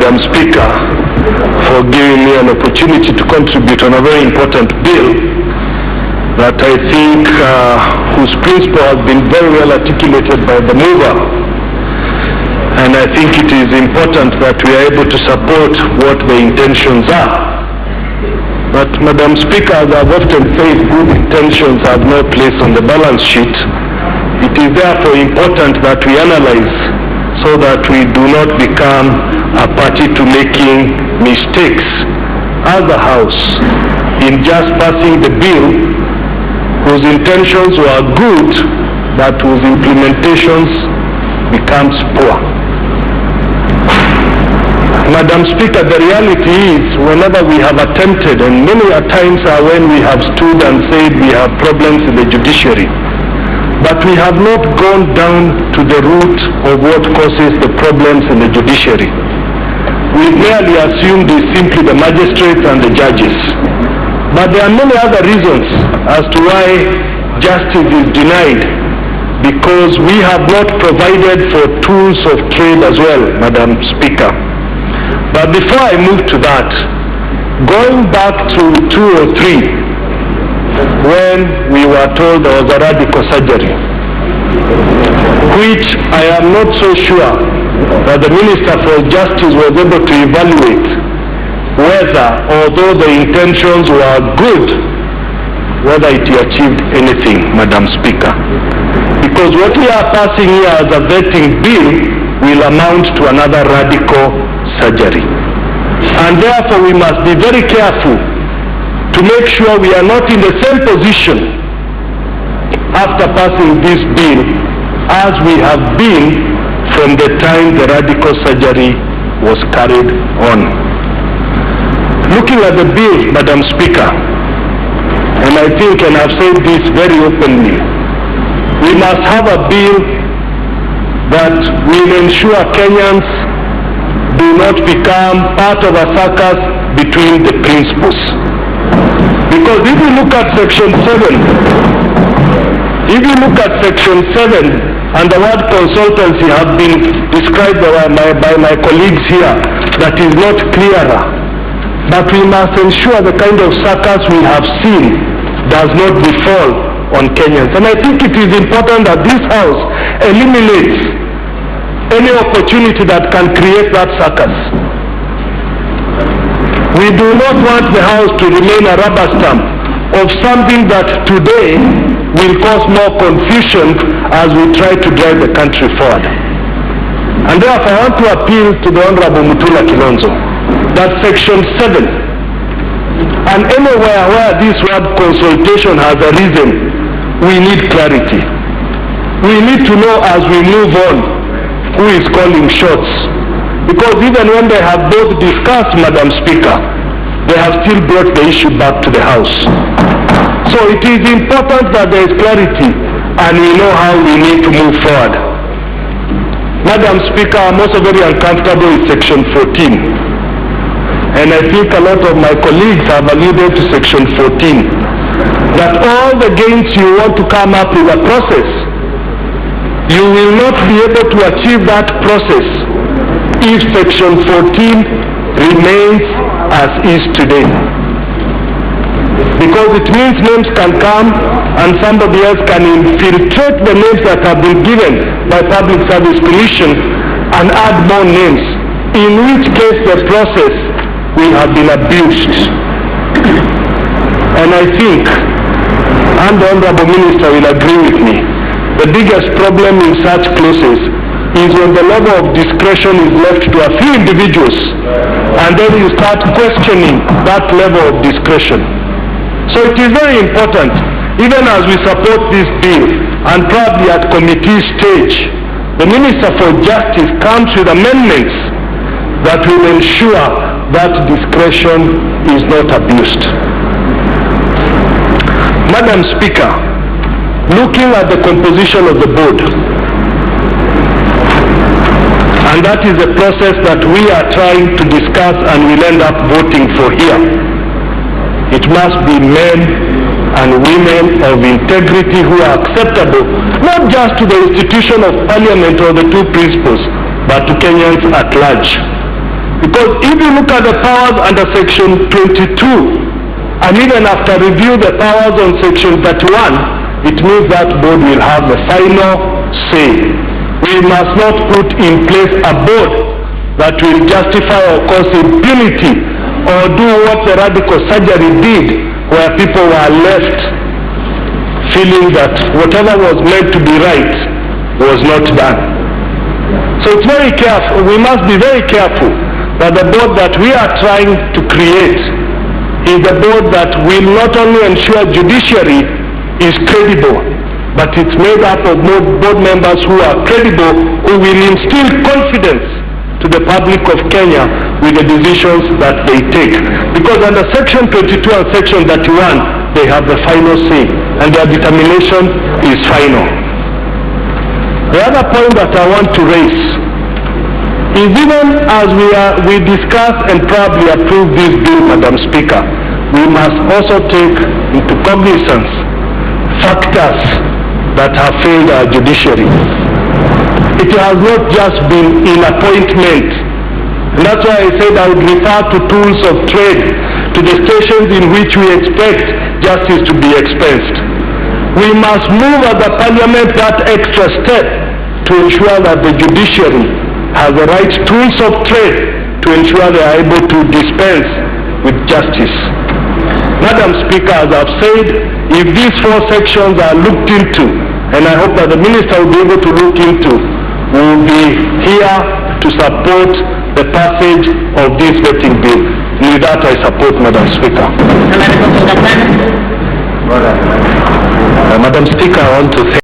Madam Speaker, for giving me an opportunity to contribute on a very important bill that I think whose principle has been very well articulated by the mover. And I think it is important that we are able to support what the intentions are. But Madam Speaker, as I've often said, good intentions have no place on the balance sheet. It is therefore important that we analyze so that we do not become a party to making mistakes as a House in just passing the bill whose intentions were good but whose implementations becomes poor. Madam Speaker, the reality is whenever we have attempted, and many a times are when we have stood and said we have problems in the judiciary, but we have not gone down to the root of what causes the problems in the judiciary. We merely assumed it's simply the magistrates and the judges. But there are many other reasons as to why justice is denied, because we have not provided for tools of trade as well, Madam Speaker. But before I move to that, going back to 2003, when we were told there was a radical surgery, which I am not so sure that the Minister for Justice was able to evaluate whether, although the intentions were good, whether it achieved anything, Madam Speaker. Because what we are passing here as a vetting bill will amount to another radical surgery. And therefore we must be very careful to make sure we are not in the same position after passing this bill as we have been from the time the radical surgery was carried on. Looking at the bill, Madam Speaker, and I think, and I've said this very openly, we must have a bill that will ensure Kenyans do not become part of a circus between the principals. Because if you look at Section 7, and the word consultancy have been described by my colleagues here, that is not clearer. But we must ensure the kind of circus we have seen does not befall on Kenyans. And I think it is important that this House eliminates any opportunity that can create that circus. We do not want the House to remain a rubber stamp of something that today will cause more confusion as we try to drive the country forward. And therefore I want to appeal to the Honorable Mutula Kilonzo that Section 7 and anywhere where this word consultation has arisen, we need clarity. We need to know as we move on who is calling shots. Because even when they have both discussed, Madam Speaker, they have still brought the issue back to the House. So it is important that there is clarity and we know how we need to move forward. Madam Speaker, I'm also very uncomfortable with Section 14. And I think a lot of my colleagues have alluded to Section 14. That all the gains you want to come up with a process, you will not be able to achieve that process if Section 14 remains as is today. Because it means names can come and somebody else can infiltrate the names that have been given by Public Service Commission and add more names, in which case the process will have been abused. And I think, and the Honorable Minister will agree with me, the biggest problem in such clauses is when the level of discretion is left to a few individuals and then you start questioning that level of discretion. So it is very important, even as we support this bill and probably at committee stage, the Minister for Justice comes with amendments that will ensure that discretion is not abused. Madam Speaker, looking at the composition of the board, and that is a process that we are trying to discuss and will end up voting for here. It must be men and women of integrity who are acceptable, not just to the institution of Parliament or the two principles, but to Kenyans at large. Because if you look at the powers under section 22, and even after review the powers on section 31, it means that board will have the final say. We must not put in place a board that will justify or cause impunity or do what the radical surgery did, where people were left feeling that whatever was meant to be right was not done. So it's very careful. We must be very careful that the board that we are trying to create is a board that will not only ensure judiciary is credible, but it's made up of more board members who are credible, who will instill confidence to the public of Kenya with the decisions that they take. Because under section 22 and section 31, they have the final say, and their determination is final. The other point that I want to raise is, even as we discuss and probably approve this bill, Madam Speaker, we must also take into cognizance factors that have failed our judiciary. It has not just been in appointment, and that's why I said I would refer to tools of trade, to the stations in which we expect justice to be expensed. We must move as a parliament that extra step to ensure that the judiciary has the right tools of trade to ensure they are able to dispense with justice. Madam Speaker, as I've said, if these 4 sections are looked into, and I hope that the Minister will be able to look into, we will be here to support the passage of this vetting bill. And with that, I support, Madam Speaker. Madam Speaker, I want to thank